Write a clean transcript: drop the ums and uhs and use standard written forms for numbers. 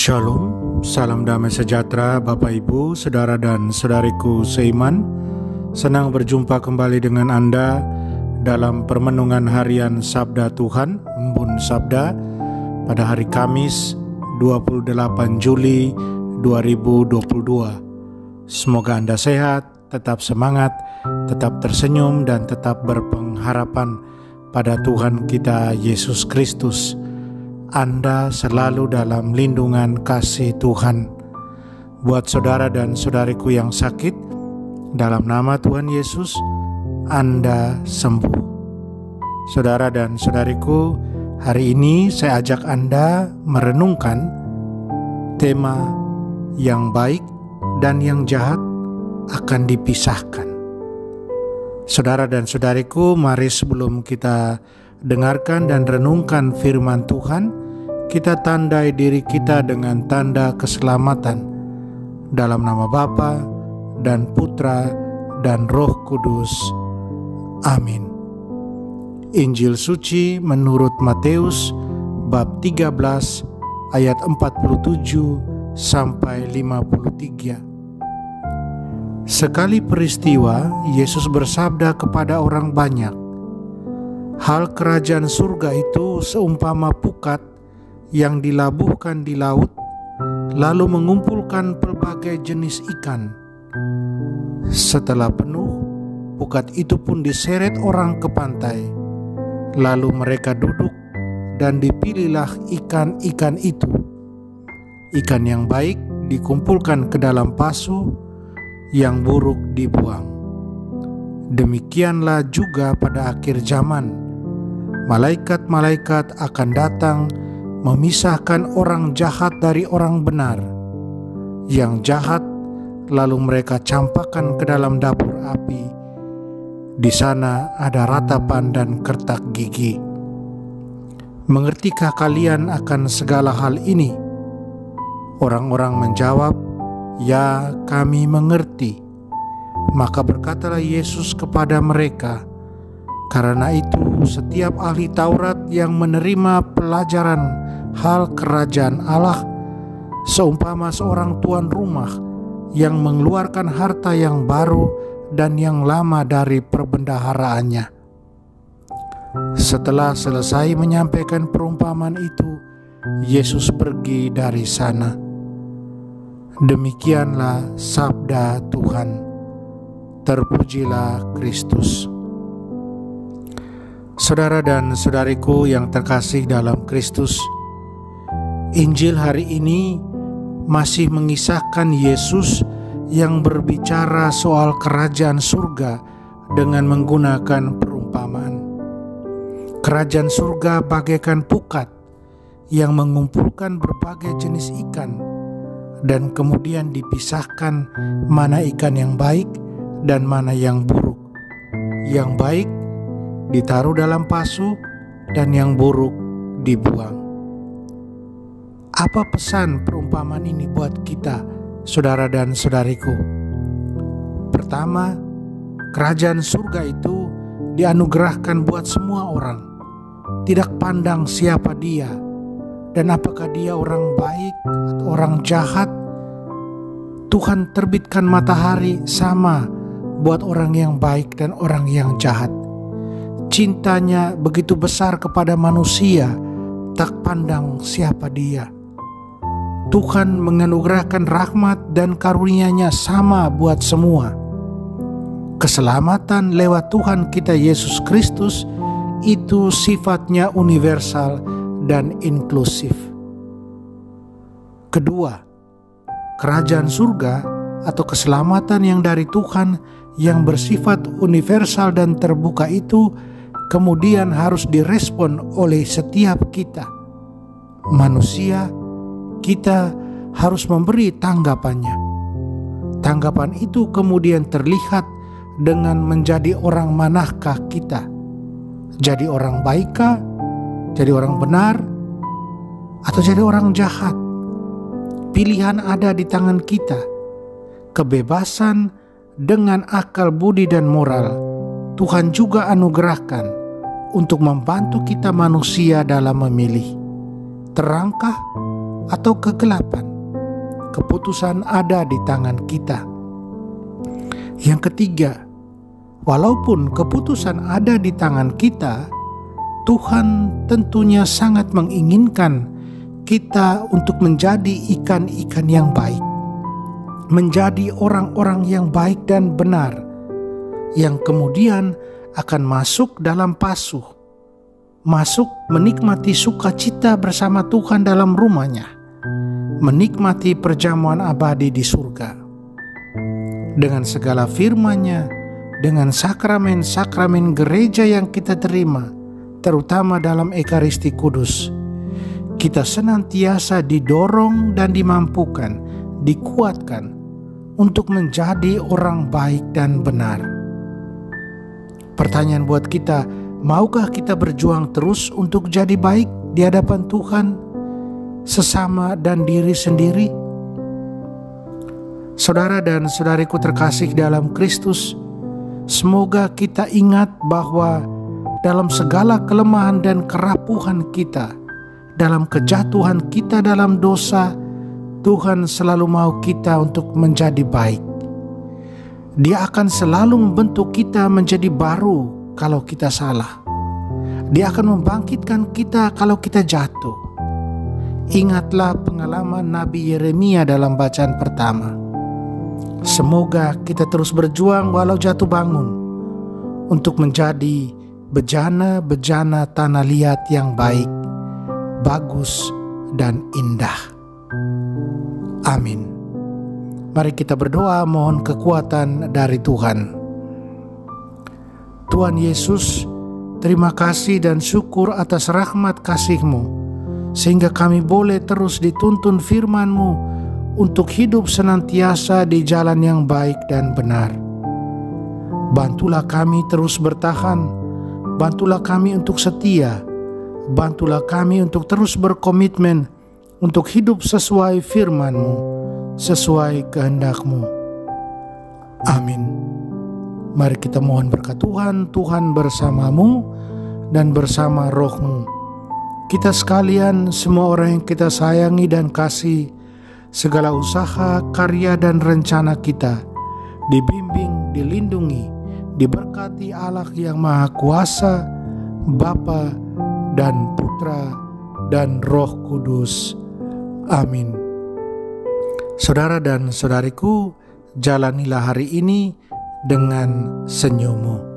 Shalom, salam damai sejahtera Bapak Ibu, Saudara dan Saudariku seiman. Senang berjumpa kembali dengan Anda dalam permenungan harian Sabda Tuhan, Embun Sabda, pada hari Kamis 28 Juli 2022. Semoga Anda sehat, tetap semangat, tetap tersenyum, dan tetap berpengharapan pada Tuhan kita Yesus Kristus. Anda selalu dalam lindungan kasih Tuhan. Buat saudara dan saudariku yang sakit, dalam nama Tuhan Yesus, Anda sembuh. Saudara dan saudariku, hari ini saya ajak Anda merenungkan tema yang baik dan yang jahat akan dipisahkan. Saudara dan saudariku, mari sebelum kita dengarkan dan renungkan firman Tuhan, kita tandai diri kita dengan tanda keselamatan dalam nama Bapa dan Putra dan Roh Kudus. Amin. Injil suci menurut Matius bab 13 ayat 47 sampai 53. Sekali peristiwa, Yesus bersabda kepada orang banyak, "Hal kerajaan surga itu seumpama pukat yang dilabuhkan di laut, lalu mengumpulkan berbagai jenis ikan. Setelah penuh, pukat itu pun diseret orang ke pantai. Lalu mereka duduk dan dipilihlah ikan-ikan itu. Ikan yang baik dikumpulkan ke dalam pasu, yang buruk dibuang. Demikianlah juga pada akhir zaman. Malaikat-malaikat akan datang memisahkan orang jahat dari orang benar. Yang jahat lalu mereka campakkan ke dalam dapur api. Di sana ada ratapan dan kertak gigi. Mengertikah kalian akan segala hal ini?" Orang-orang menjawab, "Ya, kami mengerti." Maka berkatalah Yesus kepada mereka, "Karena itu setiap ahli Taurat yang menerima pelajaran hal kerajaan Allah seumpama seorang tuan rumah yang mengeluarkan harta yang baru dan yang lama dari perbendaharaannya." Setelah selesai menyampaikan perumpamaan itu, Yesus pergi dari sana. Demikianlah sabda Tuhan. Terpujilah Kristus. Saudara dan saudariku yang terkasih dalam Kristus, Injil hari ini masih mengisahkan Yesus yang berbicara soal kerajaan surga dengan menggunakan perumpamaan. Kerajaan surga bagaikan pukat yang mengumpulkan berbagai jenis ikan, dan kemudian dipisahkan mana ikan yang baik dan mana yang buruk. Yang baik ditaruh dalam pasu dan yang buruk dibuang. Apa pesan perumpamaan ini buat kita, saudara dan saudariku? Pertama, kerajaan surga itu dianugerahkan buat semua orang, tidak pandang siapa dia dan apakah dia orang baik atau orang jahat. Tuhan terbitkan matahari sama buat orang yang baik dan orang yang jahat. Cintanya begitu besar kepada manusia, tak pandang siapa dia. Tuhan menganugerahkan rahmat dan karunia-Nya sama buat semua. Keselamatan lewat Tuhan kita Yesus Kristus itu sifatnya universal dan inklusif. Kedua, kerajaan surga atau keselamatan yang dari Tuhan yang bersifat universal dan terbuka itu kemudian harus direspon oleh setiap kita. Manusia, kita harus memberi tanggapannya. Tanggapan itu kemudian terlihat dengan menjadi orang manakah kita. Jadi orang baikkah? Jadi orang benar? Atau jadi orang jahat? Pilihan ada di tangan kita. Kebebasan dengan akal budi dan moral Tuhan juga anugerahkan untuk membantu kita manusia dalam memilih. Terangkah atau kegelapan. Keputusan ada di tangan kita. Yang ketiga, walaupun keputusan ada di tangan kita, Tuhan tentunya sangat menginginkan kita untuk menjadi ikan-ikan yang baik, menjadi orang-orang yang baik dan benar, yang kemudian akan masuk dalam pasuh, masuk menikmati sukacita bersama Tuhan dalam rumahnya, menikmati perjamuan abadi di surga. Dengan segala firman-Nya, dengan sakramen-sakramen gereja yang kita terima, terutama dalam Ekaristi Kudus, kita senantiasa didorong dan dimampukan, dikuatkan untuk menjadi orang baik dan benar. Pertanyaan buat kita, maukah kita berjuang terus untuk jadi baik di hadapan Tuhan, sesama dan diri sendiri? Saudara dan saudariku terkasih dalam Kristus, semoga kita ingat bahwa dalam segala kelemahan dan kerapuhan kita, dalam kejatuhan kita dalam dosa, Tuhan selalu mau kita untuk menjadi baik. Dia akan selalu membentuk kita menjadi baru kalau kita salah. Dia akan membangkitkan kita kalau kita jatuh. Ingatlah pengalaman Nabi Yeremia dalam bacaan pertama. Semoga kita terus berjuang walau jatuh bangun untuk menjadi bejana-bejana tanah liat yang baik, bagus, dan indah. Amin. Mari kita berdoa mohon kekuatan dari Tuhan. Tuhan Yesus, terima kasih dan syukur atas rahmat kasih-Mu, sehingga kami boleh terus dituntun firman-Mu untuk hidup senantiasa di jalan yang baik dan benar. Bantulah kami terus bertahan, bantulah kami untuk setia, bantulah kami untuk terus berkomitmen untuk hidup sesuai firman-Mu, sesuai kehendak-Mu. Amin. Mari kita mohon berkat Tuhan. Tuhan bersamamu dan bersama roh-Mu. Kita sekalian, semua orang yang kita sayangi dan kasih, segala usaha, karya dan rencana kita dibimbing, dilindungi, diberkati Allah yang Maha Kuasa, Bapa dan Putra dan Roh Kudus. Amin. Saudara dan saudariku, jalanilah hari ini dengan senyummu.